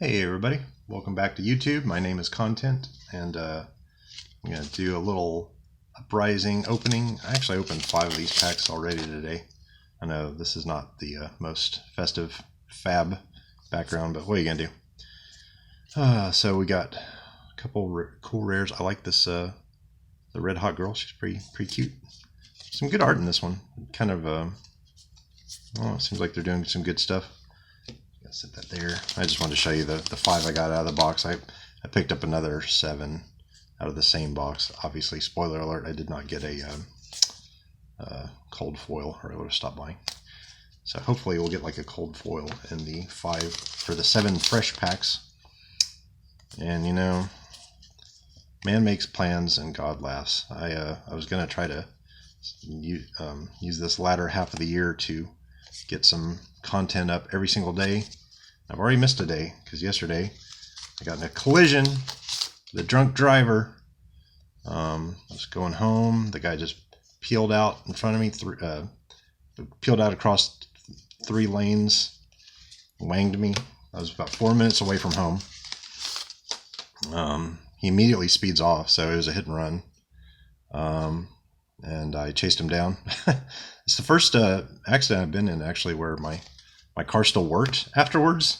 Hey everybody, welcome back to YouTube. My name is Content, and I'm going to do a little Uprising opening. I actually opened 5 of these packs already today. I know this is not the most festive fab background, but what are you going to do? So we got a couple cool rares. I like this, the Red Hot Girl. She's pretty cute. Some good art in this one. Kind of, it seems like they're doing some good stuff. Set that there. I just wanted to show you the 5 I got out of the box. I picked up another 7 out of the same box. Obviously, spoiler alert, I did not get a cold foil, or I would have stopped buying. So hopefully we'll get like a cold foil in the 5 for the 7 fresh packs. And you know, man makes plans and God laughs. I was gonna try to use this latter half of the year to get some content up every single day. I've already missed a day because yesterday I got in a collision with a drunk driver. I was going home. The guy just peeled out in front of me, peeled out across 3 lanes, wanged me. I was about 4 minutes away from home. He immediately speeds off, so it was a hit and run. And I chased him down. It's the first accident I've been in actually where my car still worked afterwards.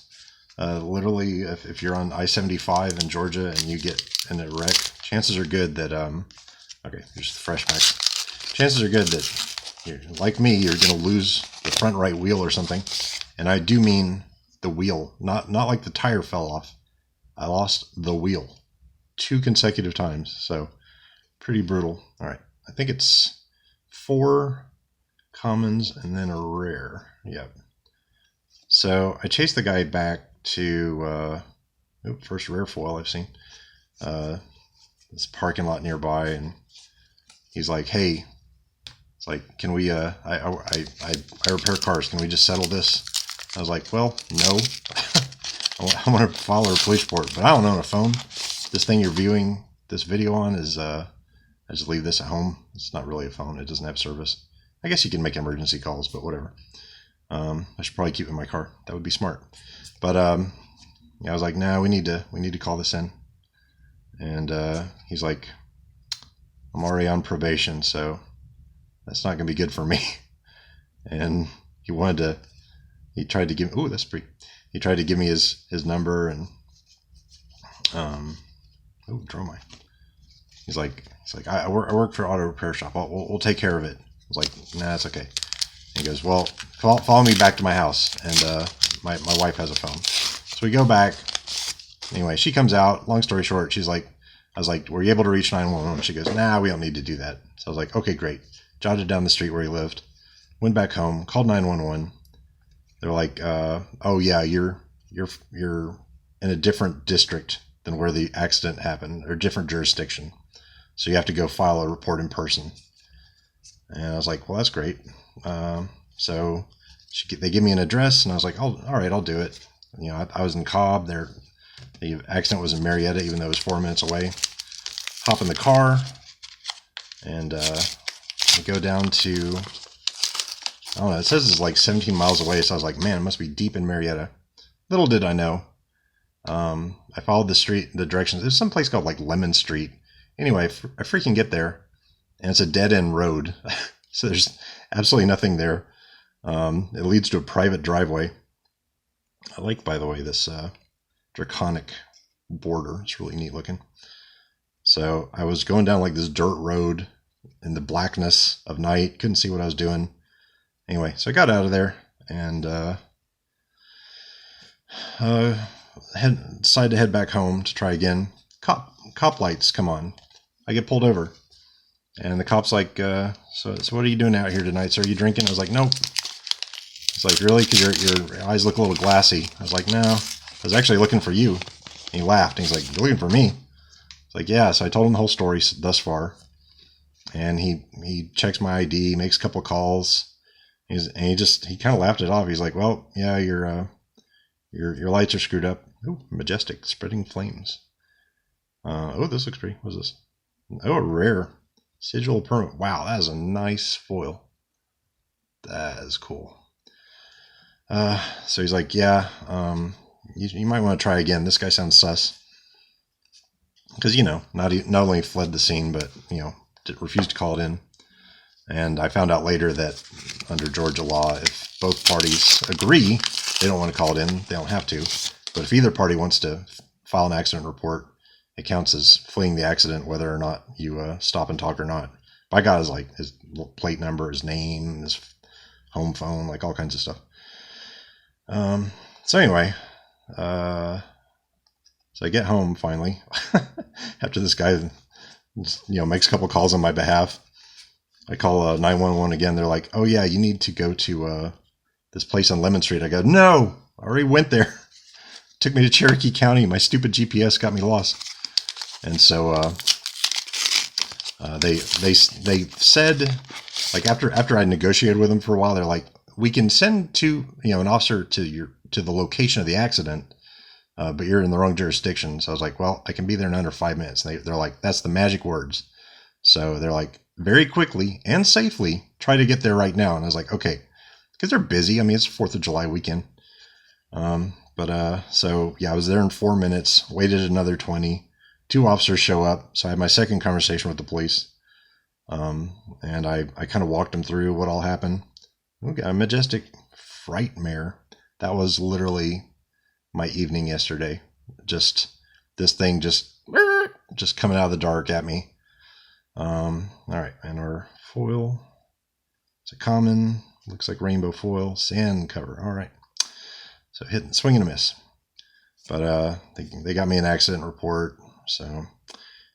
Literally, if you're on I-75 in Georgia and you get in a wreck, chances are good that okay, here's the fresh packs. Chances are good that like me, you're gonna lose the front right wheel or something. And I do mean the wheel, not like the tire fell off. I lost the wheel 2 consecutive times, so pretty brutal. All right, I think it's 4 commons and then a rare. Yep. So I chased the guy back to first rare foil I've seen, this parking lot nearby, and he's like, hey, it's like, can we I repair cars, can we just settle this? I was like, well, no. I want to file a police report, but I don't own a phone. This thing you're viewing this video on is I just leave this at home. It's not really a phone. It doesn't have service. I guess you can make emergency calls, but whatever. I should probably keep it in my car. That would be smart. But yeah, I was like, nah, we need to call this in. And he's like, I'm already on probation, so that's not gonna be good for me. And he tried to give, ooh, that's pretty. He tried to give me his number, and oh, Dromai. He's like, I work for an auto repair shop. We'll take care of it. I was like, nah, it's okay. He goes, well, follow me back to my house, and my wife has a phone. So we go back. Anyway, she comes out. Long story short, she's like, I was like, were you able to reach 911? She goes, nah, we don't need to do that. So I was like, okay, great. Jotted down the street where he lived. Went back home, called 911. They're like, oh yeah, you're in a different district than where the accident happened, or different jurisdiction. So you have to go file a report in person. And I was like, well, that's great. So they give me an address, and I was like, oh, all right, I'll do it. You know, I was in Cobb. The accident was in Marietta, even though it was 4 minutes away. Hop in the car, and I go down to, I don't know, it says it's like 17 miles away, so I was like, man, it must be deep in Marietta. Little did I know. I followed the directions. There's some place called like Lemon Street. Anyway, I freaking get there, and it's a dead-end road. So there's absolutely nothing there. It leads to a private driveway. I like, by the way, this draconic border. It's really neat looking. So I was going down like this dirt road in the blackness of night. Couldn't see what I was doing. Anyway, so I got out of there and decided to head back home to try again. Cop lights come on. I get pulled over. And the cop's like, so what are you doing out here tonight, sir? Are you drinking? I was like, nope. He's like, really? Because your eyes look a little glassy. I was like, no. I was actually looking for you. And he laughed. And he's like, you're looking for me? It's like, yeah. So I told him the whole story thus far. And he checks my ID, makes a couple calls. He kind of laughed it off. He's like, well, yeah, your lights are screwed up. Ooh, majestic, spreading flames. Oh, this looks pretty. What's this? Oh, rare. Sigil permanent. Wow, that is a nice foil. That is cool. So he's like, yeah, you might want to try again. This guy sounds sus. Because, you know, not only fled the scene, but, you know, refused to call it in. And I found out later that under Georgia law, if both parties agree they don't want to call it in, they don't have to. But if either party wants to file an accident report, it counts as fleeing the accident, whether or not you stop and talk or not. But I got his, like, his plate number, his name, his home phone, like all kinds of stuff. So anyway, so I get home finally after this guy, you know, makes a couple calls on my behalf. I call 911 again. They're like, "Oh yeah, you need to go to this place on Lemon Street." I go, "No, I already went there. Took me to Cherokee County. My stupid GPS got me lost." And so they said, like, after I negotiated with them for a while, they're like, "We can send an officer to the location of the accident, but you're in the wrong jurisdiction." So I was like, "Well, I can be there in under 5 minutes." And they're like, "That's the magic words." So they're like, very quickly and safely, try to get there right now. And I was like, okay, because they're busy. I mean, it's 4th of July weekend. So yeah, I was there in 4 minutes, waited another 20. 2 officers show up. So I had my second conversation with the police. And I kind of walked them through what all happened. Okay, a majestic frightmare. That was literally my evening yesterday. Just this thing just coming out of the dark at me. All right, and our foil, it's a common, looks like rainbow foil, sand cover. All right, so swing and a miss, but they got me an accident report, so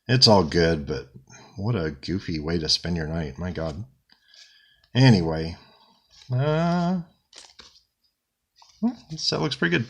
it's all good. But what a goofy way to spend your night, my God. Anyway, this set looks pretty good.